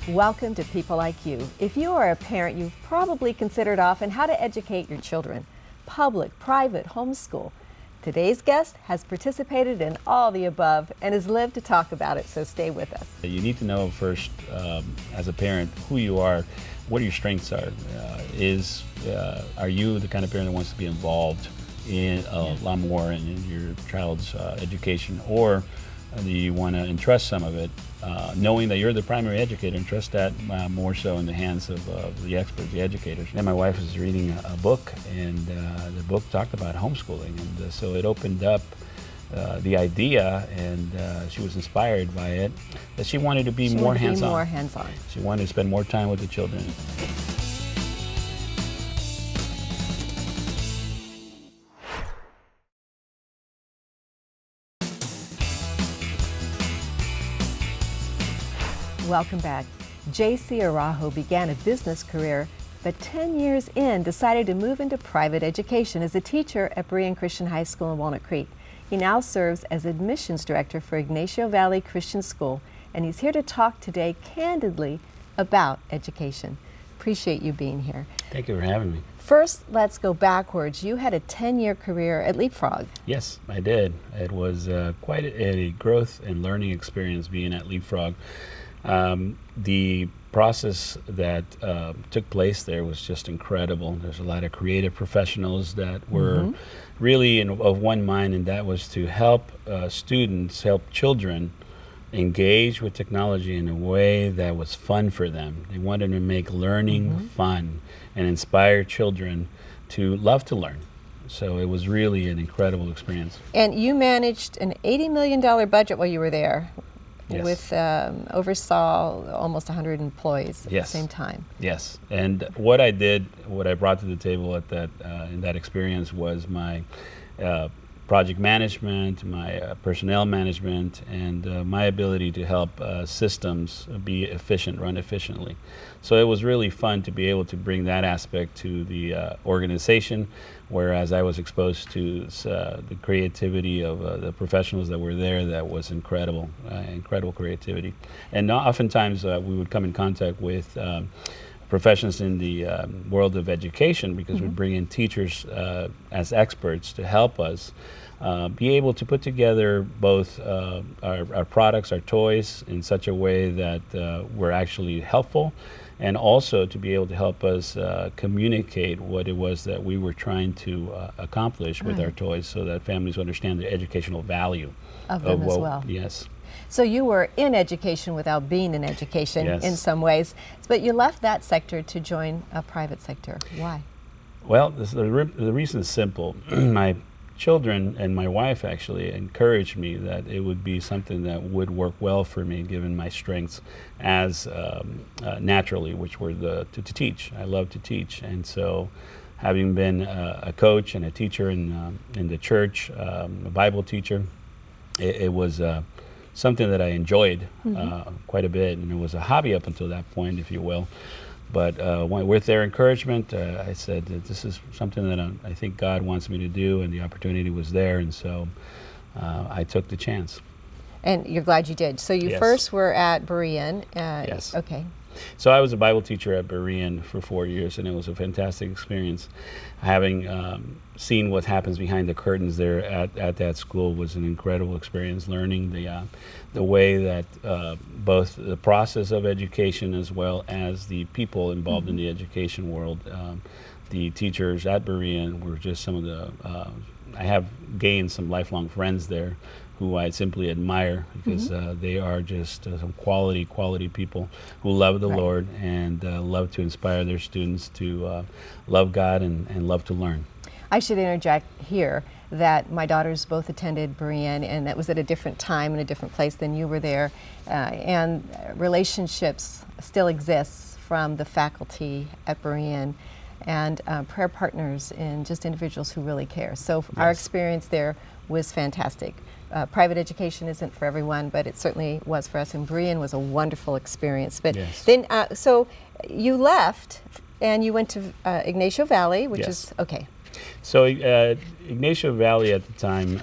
Welcome to People Like You. If you are a parent, you've probably considered often how to educate your children. Public, private, homeschool. Today's guest has participated in all the above and has lived to talk about it, so stay with us. You need to know first, as a parent, who you are, what your strengths are. Are you the kind of parent that wants to be involved in a lot more in your child's education, or do you want to entrust some of it, knowing that you're the primary educator, and trust that more so in the hands of the experts, the educators. And my wife was reading a book, and the book talked about homeschooling, and so it opened up the idea, and she was inspired by it, that she wanted to be more hands-on. She wanted to spend more time with the children. Welcome back. JC Araujo began a business career, but 10 years in decided to move into private education as a teacher at Berean Christian High School in Walnut Creek. He now serves as admissions director for Ignacio Valley Christian School, and he's here to talk today candidly about education. Appreciate you being here. Thank you for having me. First, let's go backwards. You had a 10-year career at Leapfrog. Yes, I did. It was quite a growth and learning experience being at Leapfrog. The process that took place there was just incredible. There's a lot of creative professionals that were really of one mind, and that was to help students, help children engage with technology in a way that was fun for them. They wanted to make learning fun and inspire children to love to learn. So it was really an incredible experience. And you managed an $80 million budget while you were there. Yes. With oversaw almost 100 employees at the same time. Yes, and what I brought to the table at that in that experience was my project management, my personnel management, and my ability to help systems be efficient, run efficiently. So it was really fun to be able to bring that aspect to the organization, whereas I was exposed to the creativity of the professionals that were there. That was incredible, incredible creativity. And oftentimes we would come in contact with professions in the world of education, because we'd bring in teachers as experts to help us be able to put together both our products, our toys, in such a way that were actually helpful, and also to be able to help us communicate what it was that we were trying to accomplish with our toys, so that families understand the educational value of them as well. Yes. So you were in education without being in education in some ways, but you left that sector to join a private sector. Why? Well, the reason is simple. My children and my wife actually encouraged me that it would be something that would work well for me, given my strengths as naturally, which were to teach. I love to teach, and so having been a coach and a teacher in the church, a Bible teacher, it was something that I enjoyed quite a bit, and it was a hobby up until that point, if you will. But with their encouragement, I said that this is something that I think God wants me to do, and the opportunity was there, and so I took the chance. And you're glad you did. So you first were at Berean. Yes. Okay. So I was a Bible teacher at Berean for 4 years, and it was a fantastic experience. Having seen what happens behind the curtains there at that school was an incredible experience, learning the way that both the process of education as well as the people involved in the education world, the teachers at Berean were just some of the, I have gained some lifelong friends there who I simply admire, because they are just some quality people who love the Lord and love to inspire their students to love God and love to learn. I should interject here that my daughters both attended Berean, and that was at a different time and a different place than you were there, and relationships still exists from the faculty at Berean, and prayer partners and just individuals who really care. So our experience there was fantastic. Private education isn't for everyone, but it certainly was for us, and Berean was a wonderful experience. But then, so you left and you went to Ignacio Valley, which is, okay. So Ignacio Valley at the time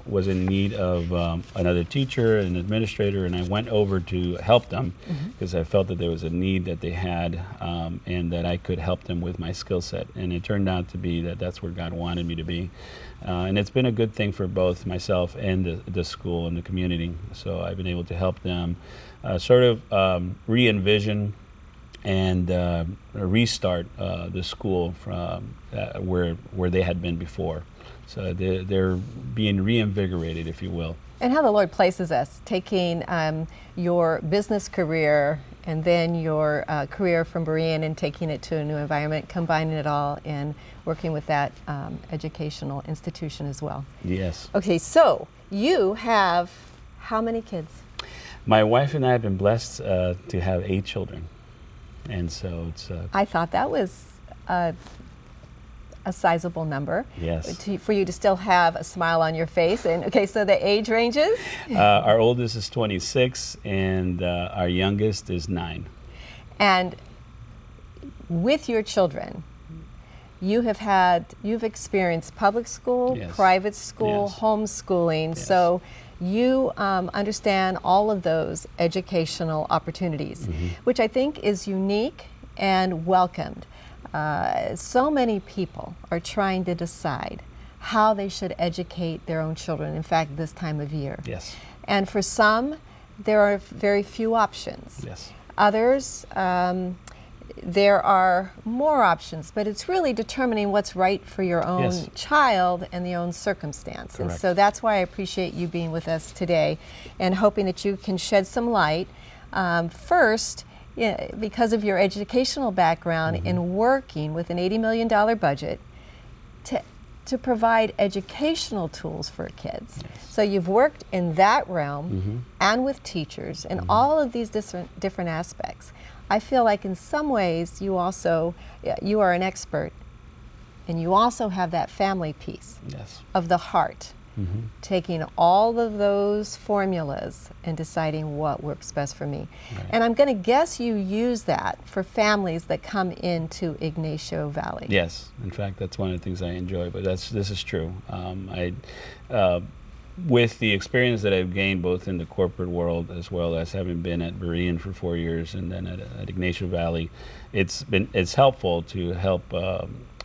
was in need of another teacher, an administrator, and I went over to help them because I felt that there was a need that they had and that I could help them with my skill set. And it turned out to be that that's where God wanted me to be. And it's been a good thing for both myself and the school and the community. So I've been able to help them sort of re-envision and restart the school from where they had been before. So they're being reinvigorated, if you will. And how the Lord places us, taking your business career and then your career from Berean and taking it to a new environment, combining it all and working with that educational institution as well. Yes. Okay, so you have how many kids? My wife and I have been blessed to have 8 children. And so it's... I thought that was a sizable number. Yes. For you to still have a smile on your face. And okay, so the age ranges? Our oldest is 26 and our youngest is 9. And with your children, you've experienced public school, Yes. private school, Yes. homeschooling. Yes. So you understand all of those educational opportunities, which I think is unique and welcomed. So many people are trying to decide how they should educate their own children, in fact, this time of year. Yes. And for some, there are very few options. Yes. Others, there are more options, but it's really determining what's right for your own Yes. child and the own circumstance. And Correct. so that's why I appreciate you being with us today and hoping that you can shed some light. First, because of your educational background in working with an $80 million budget to provide educational tools for kids. Yes. So you've worked in that realm and with teachers and all of these different aspects. I feel like in some ways you are an expert and you also have that family piece Yes. of the heart, taking all of those formulas and deciding what works best for me. Right. And I'm going to guess you use that for families that come into Ignacio Valley. Yes. In fact, that's one of the things I enjoy, but this is true. With the experience that I've gained both in the corporate world as well as having been at Berean for 4 years and then at Ignacio Valley, it's helpful to help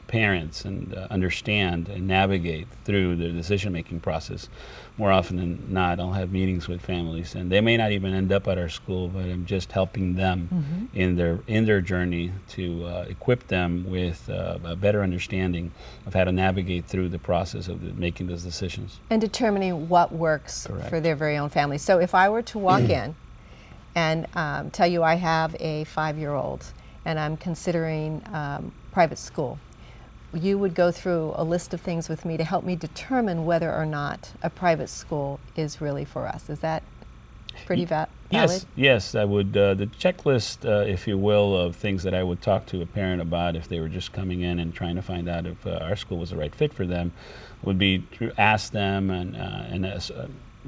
parents and understand and navigate through the decision-making process. More often than not, I'll have meetings with families, and they may not even end up at our school, but I'm just helping them in their journey to equip them with a better understanding of how to navigate through the process of making those decisions. And determining what works Correct. for their very own family. So if I were to walk in and tell you I have a 5-year-old and I'm considering private school, you would go through a list of things with me to help me determine whether or not a private school is really for us. Is that pretty valid? Yes, I would. The checklist, if you will, of things that I would talk to a parent about if they were just coming in and trying to find out if our school was the right fit for them, would be to ask them and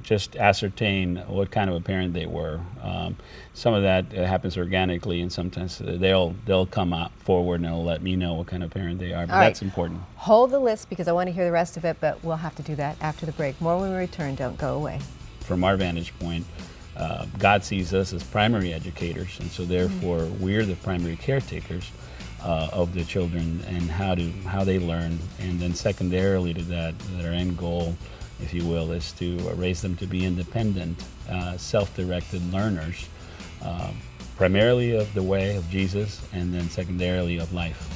just ascertain what kind of a parent they were. Some of that happens organically, and sometimes they'll come out forward and they'll let me know what kind of parent they are. But All that's right. important. Hold the list because I want to hear the rest of it, but we'll have to do that after the break. More when we return. Don't go away. From our vantage point, God sees us as primary educators, and so therefore we're the primary caretakers of the children and how they learn. And then secondarily to that our end goal, if you will, is to raise them to be independent, self-directed learners, primarily of the way of Jesus, and then secondarily of life.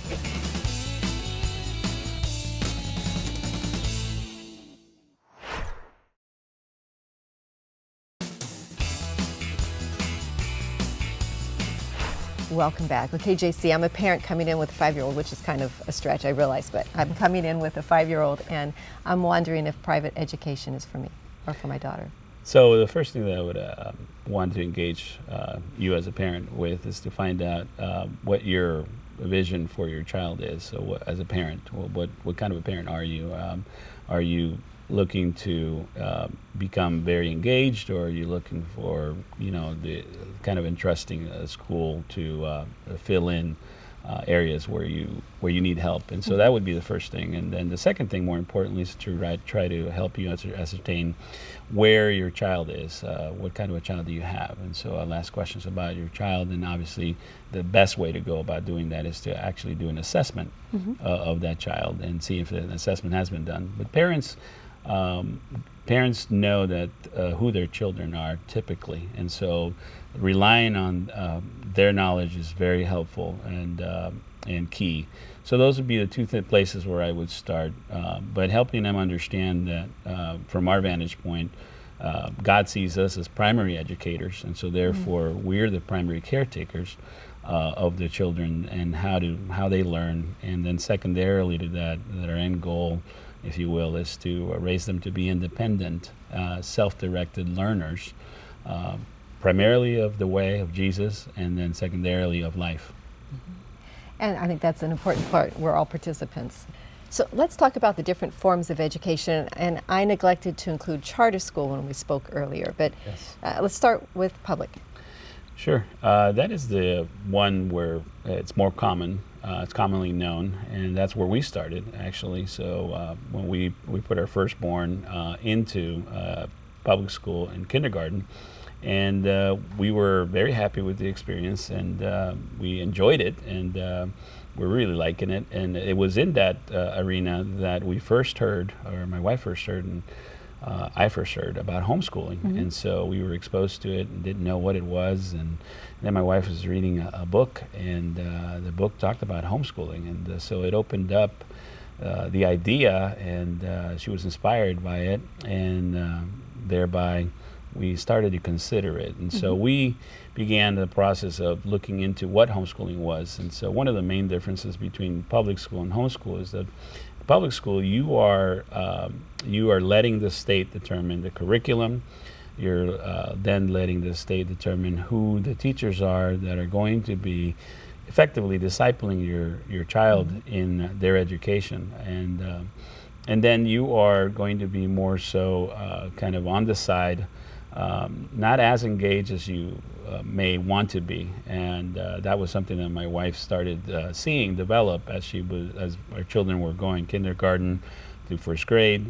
Welcome back. Okay, JC, I'm a parent coming in with a 5-year-old, which is kind of a stretch, I realize, but I'm coming in with a 5-year-old and I'm wondering if private education is for me or for my daughter. So the first thing that I would want to engage you as a parent with is to find out what your vision for your child is. So as a parent, what kind of a parent are you? Are you looking to become very engaged, or are you looking for, the kind of entrusting a school to fill in areas where you need help. And so that would be the first thing. And then the second thing, more importantly, is to try to help you ascertain where your child is, what kind of a child do you have. And so I'll ask questions about your child, and obviously the best way to go about doing that is to actually do an assessment of that child and see if an assessment has been done. But parents know that who their children are typically, and so relying on their knowledge is very helpful and key. So those would be the two places where I would start, but helping them understand that from our vantage point, God sees us as primary educators, and so therefore we're the primary caretakers of the children and how they learn, and then secondarily to that our end goal, if you will, is to raise them to be independent, self-directed learners, primarily of the way of Jesus, and then secondarily of life. And I think that's an important part. We're all participants. So let's talk about the different forms of education. And I neglected to include charter school when we spoke earlier, but Yes. Let's start with public. Sure. That is the one where it's more common. It's commonly known, and that's where we started, actually. So when we put our firstborn into public school in kindergarten, and we were very happy with the experience, and we enjoyed it, and we're really liking it. And it was in that arena that we first heard, or my wife first heard, and I first heard about homeschooling. And so we were exposed to it and didn't know what it was. And then my wife was reading a book, and the book talked about homeschooling. And so it opened up the idea, and she was inspired by it, and thereby we started to consider it. And so we began the process of looking into what homeschooling was. And so one of the main differences between public school and homeschool is that public school, you are letting the state determine the curriculum. You're then letting the state determine who the teachers are that are going to be effectively discipling your child in their education. And then you are going to be more so kind of on the side, not as engaged as you may want to be, and that was something that my wife started seeing develop as our children were going kindergarten through first grade,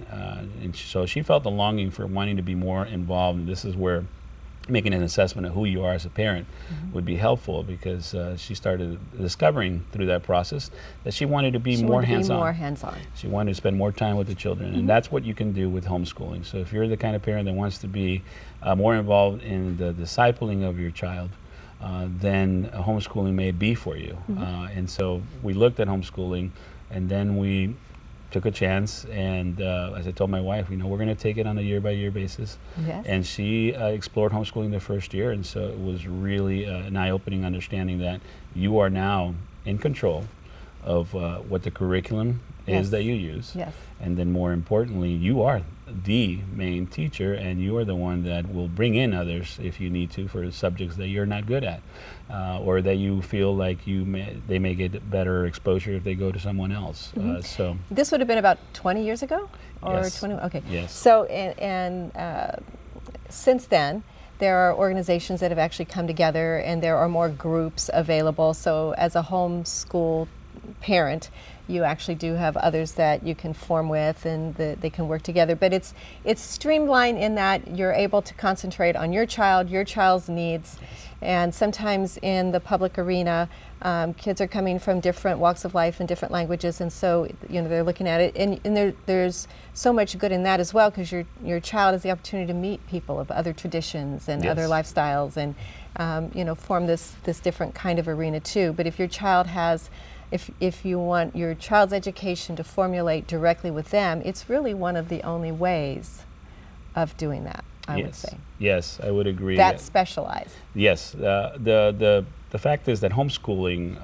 and so she felt the longing for wanting to be more involved. And this is where making an assessment of who you are as a parent would be helpful, because she started discovering through that process that she wanted to be more hands-on. She wanted to spend more time with the children, and that's what you can do with homeschooling. So if you're the kind of parent that wants to be more involved in the discipling of your child, then homeschooling may be for you. And so we looked at homeschooling, and then we took a chance, and as I told my wife, we're going to take it on a year-by-year basis. Yes. And she explored homeschooling the first year, and so it was really an eye-opening understanding that you are now in control of what the curriculum is that you use. Yes. And then more importantly, you are the main teacher, and you are the one that will bring in others if you need to for subjects that you're not good at, or that you feel like they may get better exposure if they go to someone else. So this would have been about 20 years ago, or Yes. 20. Okay. Yes. So since then, there are organizations that have actually come together, and there are more groups available. So as a homeschool parent, you actually do have others that you can form with, and they can work together. But it's streamlined in that you're able to concentrate on your child's needs. And sometimes in the public arena, kids are coming from different walks of life and different languages, and so they're looking at it, and there's so much good in that as well, because your child has the opportunity to meet people of other traditions and other lifestyles, and form this different kind of arena too. But if your child has if you want your child's education to formulate directly with them, it's really one of the only ways of doing that, I would say. Yes, I would agree. That's specialized. Yes, the fact is that homeschooling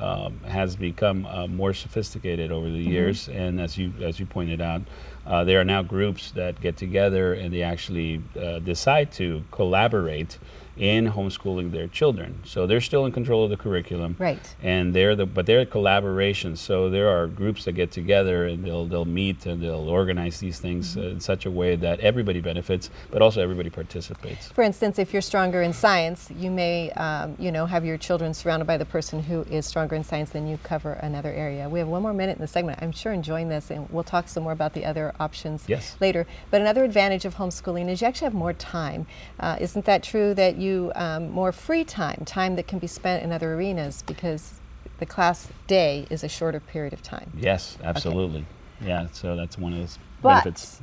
has become more sophisticated over the years, and as you pointed out, there are now groups that get together and they actually decide to collaborate in homeschooling their children. So they're still in control of the curriculum, Right. and but they're collaborations. So there are groups that get together and they'll meet and they'll organize these things in such a way that everybody benefits, but also everybody participates. For instance, if you're stronger in science, you may, have your children surrounded by the person who is stronger in science, then you cover another area. We have one more minute in the segment. I'm sure enjoying this, and we'll talk some more about the other options later. But another advantage of homeschooling is you actually have more time. Isn't that true that you more free time that can be spent in other arenas because the class day is a shorter period of time? Yes, absolutely. Okay. Yeah, so that's one of those but benefits.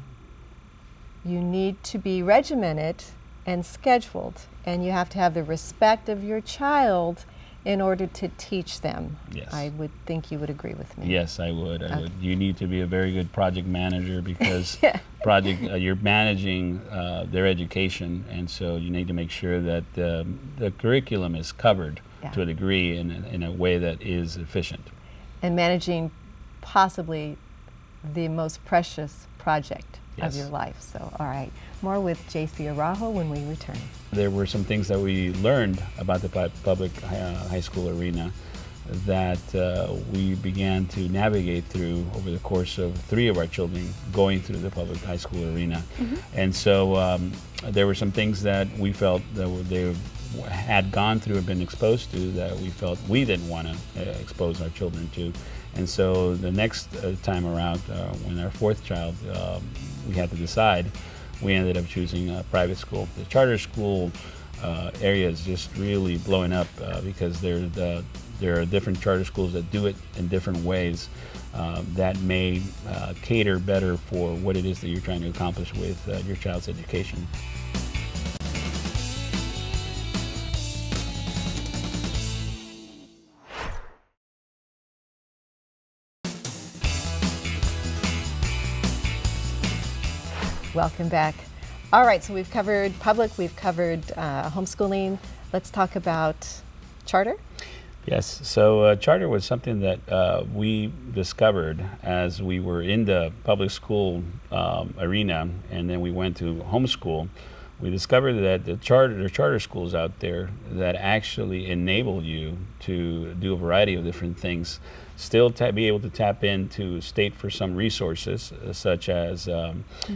You need to be regimented and scheduled, and you have to have the respect of your child in order to teach them. Yes. I would think you would agree with me. Yes, I would. I would. You need to be a very good project manager because Yeah. you're managing their education, and so you need to make sure that the curriculum is covered to a degree in a way that is efficient. And managing possibly the most precious project of your life. So, all right. More with JC Araujo when we return. There were some things that we learned about the public high school arena that we began to navigate through over the course of 3 of our children going through the public high school arena. And so there were some things that we felt that they had gone through and been exposed to that we felt we didn't want to expose our children to. And so the next time around, when our 4th child, we had to decide, we ended up choosing a private school. The charter school area is just really blowing up because there are different charter schools that do it in different ways that may cater better for what it is that you're trying to accomplish with your child's education. Welcome back. All right, so we've covered public, we've covered homeschooling. Let's talk about charter. Yes, so charter was something that we discovered as we were in the public school arena, and then we went to homeschool. We discovered that there are charter schools out there that actually enable you to do a variety of different things, still be able to tap into state for some resources, such as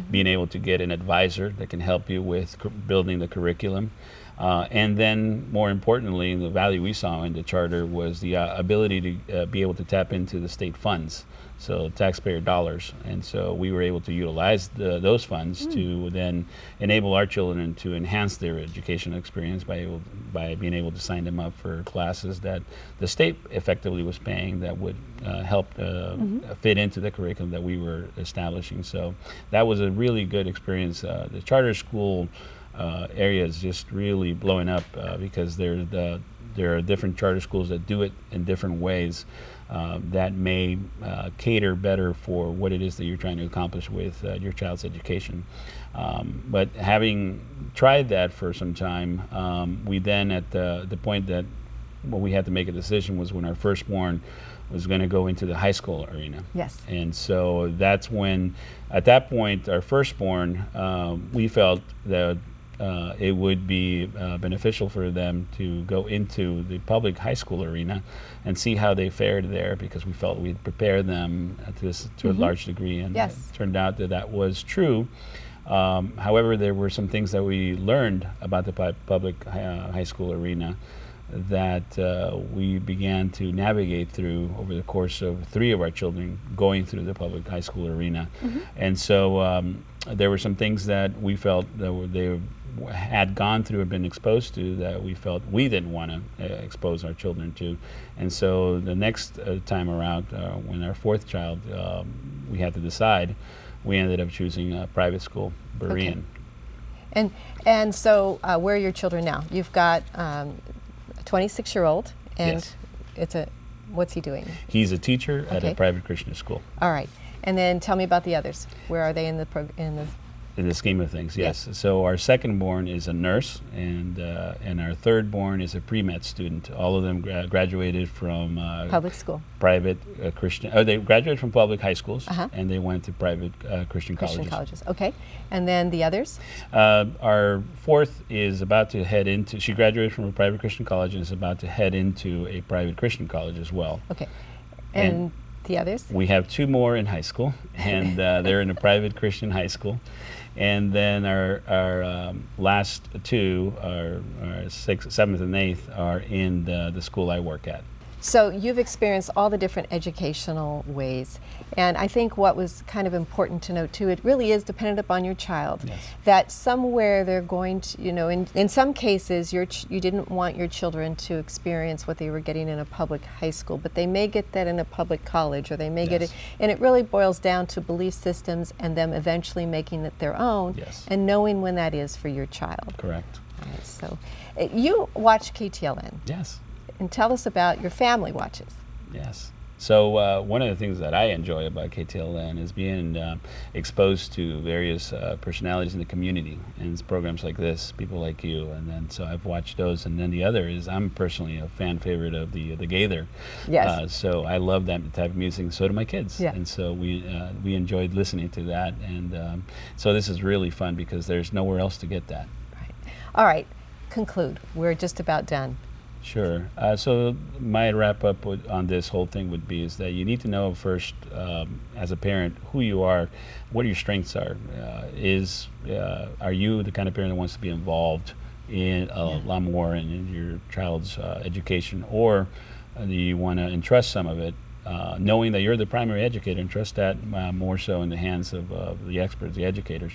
being able to get an advisor that can help you with building the curriculum. And then, more importantly, the value we saw in the charter was the ability to be able to tap into the state funds, so taxpayer dollars. And so we were able to utilize those funds to then enable our children to enhance their educational experience by being able to sign them up for classes that the state effectively was paying that would help fit into the curriculum that we were establishing. So that was a really good experience. The charter school area is just really blowing up because there are different charter schools that do it in different ways that may cater better for what it is that you're trying to accomplish with your child's education. But having tried that for some time, we then at the point that we had to make a decision was when our firstborn was going to go into the high school arena. Yes. And so that's when, at that point, our firstborn, we felt that it would be beneficial for them to go into the public high school arena and see how they fared there, because we felt we'd prepared them to a large degree, and it turned out that that was true. However, there were some things that we learned about the public high school arena that we began to navigate through over the course of 3 of our children going through the public high school arena. And so there were some things that we felt that they had gone through and been exposed to that we felt we didn't want to expose our children to. And so the next time around, when our 4th child, we had to decide, we ended up choosing a private school, Berean. Okay. And so where are your children now? You've got a 26-year-old, and what's he doing? He's a teacher at a private Christian school. All right. And then tell me about the others. Where are they in the In the scheme of things, yes. So our second born is a nurse, and our third born is a pre-med student. All of them graduated from Public school. private Christian. They graduated from public high schools, and they went to private Christian colleges. Okay. And then the others? Our fourth is about to head into. She graduated from a private Christian college and is about to head into a private Christian college as well. Okay. And the others? We have two more in high school, and they're in a private Christian high school. And then our last two, our sixth, seventh, and eighth, are in the school I work at. So you've experienced all the different educational ways, and I think what was kind of important to note too, it really is dependent upon your child. Yes. That somewhere they're going to, in some cases you didn't want your children to experience what they were getting in a public high school, but they may get that in a public college, or they may get it, and it really boils down to belief systems and them eventually making it their own, and knowing when that is for your child. Correct. All right, so you watch KTLN. Yes. And tell us about your family watches. Yes. So one of the things that I enjoy about KTLN is being exposed to various personalities in the community, and it's programs like this, people like you, and then so I've watched those. And then the other is I'm personally a fan favorite of the Gaither. Yes. So I love that type of music, and so do my kids. Yeah. And so we enjoyed listening to that, and so this is really fun because there's nowhere else to get that. Right. All right. Conclude. We're just about done. Sure. So my wrap up on this whole thing would be is that you need to know first, as a parent, who you are, what your strengths are. Are you the kind of parent that wants to be involved in a lot more in your child's education, or do you want to entrust some of it, knowing that you're the primary educator, and trust that more so in the hands of the experts, the educators.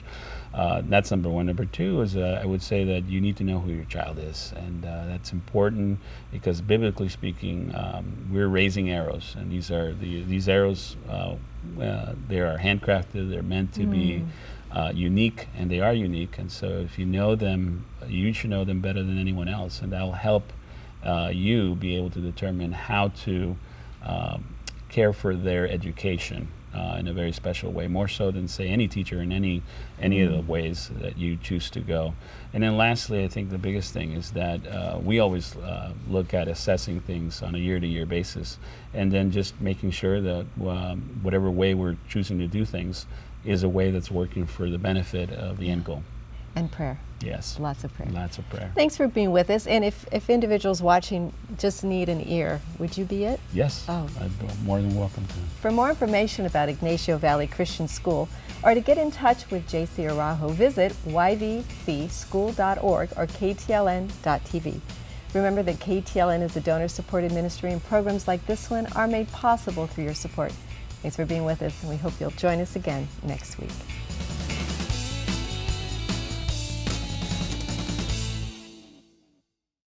That's number one. Number two is I would say that you need to know who your child is, and that's important because biblically speaking, we're raising arrows, and these arrows. They are handcrafted. They're meant to be unique, and they are unique. And so, if you know them, you should know them better than anyone else, and that'll help you be able to determine how to care for their education in a very special way, more so than say any teacher in any of the ways that you choose to go. And then lastly, I think the biggest thing is that we always look at assessing things on a year-to-year basis, and then just making sure that whatever way we're choosing to do things is a way that's working for the benefit of the end goal. And prayer. Yes. Lots of prayer. Lots of prayer. Thanks for being with us. And if individuals watching just need an ear, would you be it? Yes. Oh. I'd be more than welcome to. For more information about Ignacio Valley Christian School, or to get in touch with JC Araujo, visit yvcschool.org or ktln.tv. Remember that KTLN is a donor-supported ministry, and programs like this one are made possible through your support. Thanks for being with us, and we hope you'll join us again next week.